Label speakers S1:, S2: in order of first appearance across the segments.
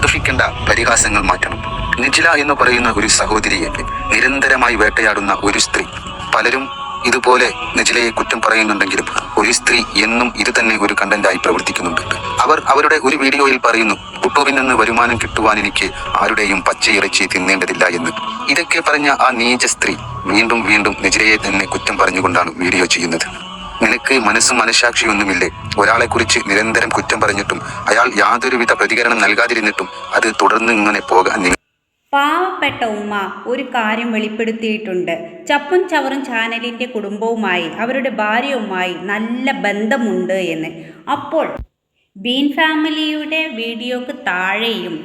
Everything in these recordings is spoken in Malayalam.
S1: ദുഷിക്കേണ്ട പരിഹാസങ്ങൾ മാറ്റണം. നിജില എന്ന് പറയുന്ന ഒരു സഹോദരിയെ നിരന്തരമായി വേട്ടയാടുന്ന ഒരു സ്ത്രീ. പലരും ഇതുപോലെ നിജിലയെ കുറ്റം പറയുന്നുണ്ടെങ്കിലും ഒരു സ്ത്രീ എന്നും ഇത് തന്നെ ഒരു കണ്ടന്റായി പ്രവർത്തിക്കുന്നുണ്ട്. അവർ അവരുടെ ഒരു വീഡിയോയിൽ പറയുന്നു, യൂട്യൂബിൽ നിന്ന് വരുമാനം കിട്ടുവാൻ എനിക്ക് ആരുടെയും പച്ചയിറച്ചി തിന്നേണ്ടതില്ല എന്ന്. ഇതൊക്കെ പറഞ്ഞ ആ നീച സ്ത്രീ വീണ്ടും വീണ്ടും നിജിലയെ തന്നെ കുറ്റം പറഞ്ഞുകൊണ്ടാണ് വീഡിയോ ചെയ്യുന്നത്. നിനക്ക് മനസ്സും മനഃസാക്ഷിയൊന്നുമില്ലേ? ഒരാളെ കുറിച്ച് നിരന്തരം കുറ്റം പറഞ്ഞിട്ടും അയാൾ യാതൊരുവിധ പ്രതികരണം നൽകാതിരുന്നിട്ടും അത് തുടർന്ന് ഇങ്ങനെ പോകാൻ.
S2: പാവപ്പെട്ട ഉമ്മ ഒരു കാര്യം വെളിപ്പെടുത്തിയിട്ടുണ്ട്. ചപ്പും ചവറും ചാനലിൻ്റെ കുടുംബവുമായി അവരുടെ ഭാര്യയുമായി നല്ല ബന്ധമുണ്ട് എന്ന്. അപ്പോൾ ബീൻ ഫാമിലിയുടെ വീഡിയോക്ക് താഴെയും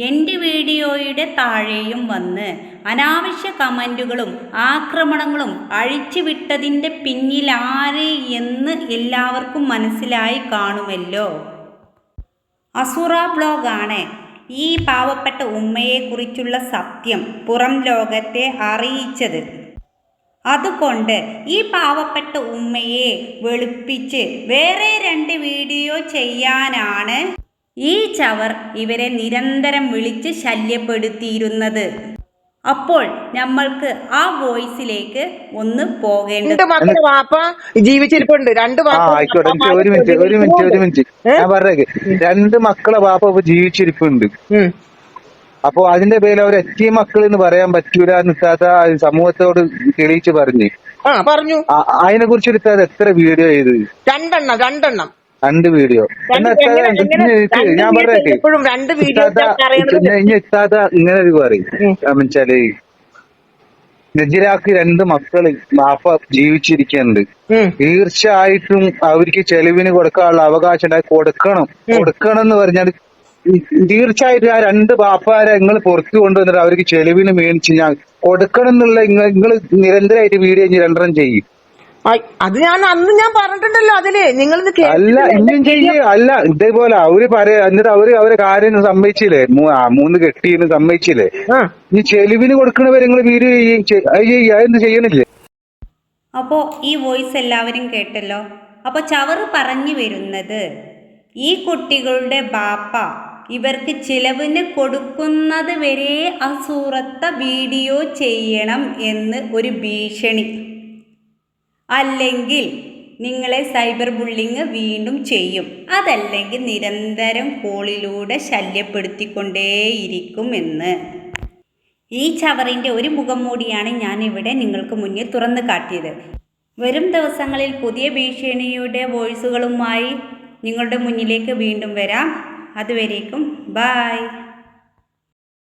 S2: എൻ്റെ വീഡിയോയുടെ താഴെയും വന്ന് അനാവശ്യ കമൻറ്റുകളും ആക്രമണങ്ങളും അഴിച്ചുവിട്ടതിൻ്റെ പിന്നിൽ ആര് എന്ന് എല്ലാവർക്കും മനസ്സിലായി കാണുമല്ലോ. അസുറ ബ്ലോഗാണ് ഈ പാവപ്പെട്ട ഉമ്മയെക്കുറിച്ചുള്ള സത്യം പുറം ലോകത്തെ അറിയിച്ചത്. അതുകൊണ്ട് ഈ പാവപ്പെട്ട ഉമ്മയെ വെളുപ്പിച്ച് വേറെ 2 വീഡിയോ ചെയ്യാനാണ് ഈ ചവർ ഇവരെ നിരന്തരം വിളിച്ച് ശല്യപ്പെടുത്തിയിരുന്നത്. അപ്പോൾ നമ്മൾക്ക് ആ വോയിസിലേക്ക് ഒന്ന് പോകേണ്ടത്.
S3: ജീവിച്ചിരിപ്പുണ്ട്.
S4: ഒരു മിനിറ്റ് ഞാൻ പറഞ്ഞേക്ക്. 2 മക്കളെ വാപ്പ ജീവിച്ചിരിപ്പുണ്ട്. അപ്പൊ അതിന്റെ പേരിൽ അവർ എത്തിയ മക്കൾ എന്ന് പറയാൻ പറ്റൂല എന്നിട്ടാത്ത സമൂഹത്തോട് തെളിയിച്ച് പറഞ്ഞു. അതിനെ കുറിച്ച് എടുത്താൽ എത്ര വീഡിയോ ചെയ്ത്? 2 വീഡിയോ. ഞാൻ പറഞ്ഞേക്ക് ഇനി എത്താത്ത ഇങ്ങനെ ഒരു പറയും വെച്ചാല് നജിലാക്ക് 2 മക്കള് ബാപ്പ ജീവിച്ചിരിക്കുന്നുണ്ട്. തീർച്ചയായിട്ടും അവർക്ക് ചെലവിന് കൊടുക്കാനുള്ള അവകാശം ഉണ്ടായി കൊടുക്കണം എന്ന് പറഞ്ഞാൽ തീർച്ചയായിട്ടും ആ 2 ബാപ്പാരെ നിങ്ങൾ പുറത്തു കൊണ്ടുവന്നിട്ട് അവർക്ക് ചെലവിന് മേടിച്ച് ഞാൻ കൊടുക്കണം എന്നുള്ള നിങ്ങൾ നിരന്തരമായിട്ട് വീഡിയോ 2 ചെയ്യും.
S3: അത് അന്ന് ഞാൻ പറഞ്ഞിട്ടുണ്ടല്ലോ. അതില് നിങ്ങൾ
S4: അല്ല ഇനിയും ചെയ്യേ അല്ല ഇതേപോലെ അവര് പറയാ. എന്നിട്ട് അവരെ കാര്യം സമ്മതിച്ചില്ലേ? 3 കെട്ടിന്ന് സമ്മതിച്ചില്ലേ? ഈ ചെലവിന് കൊടുക്കണവരെ നിങ്ങൾ വീഡിയോ അതൊന്നും ചെയ്യണില്ലേ?
S2: അപ്പോൾ ഈ വോയിസ് എല്ലാവരും കേട്ടല്ലോ. അപ്പോൾ ചവറ് പറഞ്ഞു വരുന്നത് ഈ കുട്ടികളുടെ ബാപ്പ ഇവർക്ക് ചിലവിന് കൊടുക്കുന്നത് വരെ അസൂറത്ത വീഡിയോ ചെയ്യണം എന്ന് ഒരു ഭീഷണി. അല്ലെങ്കിൽ നിങ്ങളെ സൈബർ ബുള്ളിങ് വീണ്ടും ചെയ്യും. അതല്ലെങ്കിൽ നിരന്തരം കോളിലൂടെ ശല്യപ്പെടുത്തിക്കൊണ്ടേയിരിക്കും എന്ന്. ഈ ചവറിൻ്റെ ഒരു മുഖം മൂടിയാണ് ഞാനിവിടെ നിങ്ങൾക്ക് മുന്നിൽ തുറന്നു കാട്ടിയത്. വരും ദിവസങ്ങളിൽ പുതിയ ഭീഷണിയുടെ വോയിസുകളുമായി നിങ്ങളുടെ മുന്നിലേക്ക് വീണ്ടും വരാം. അതുവരേക്കും ബൈ.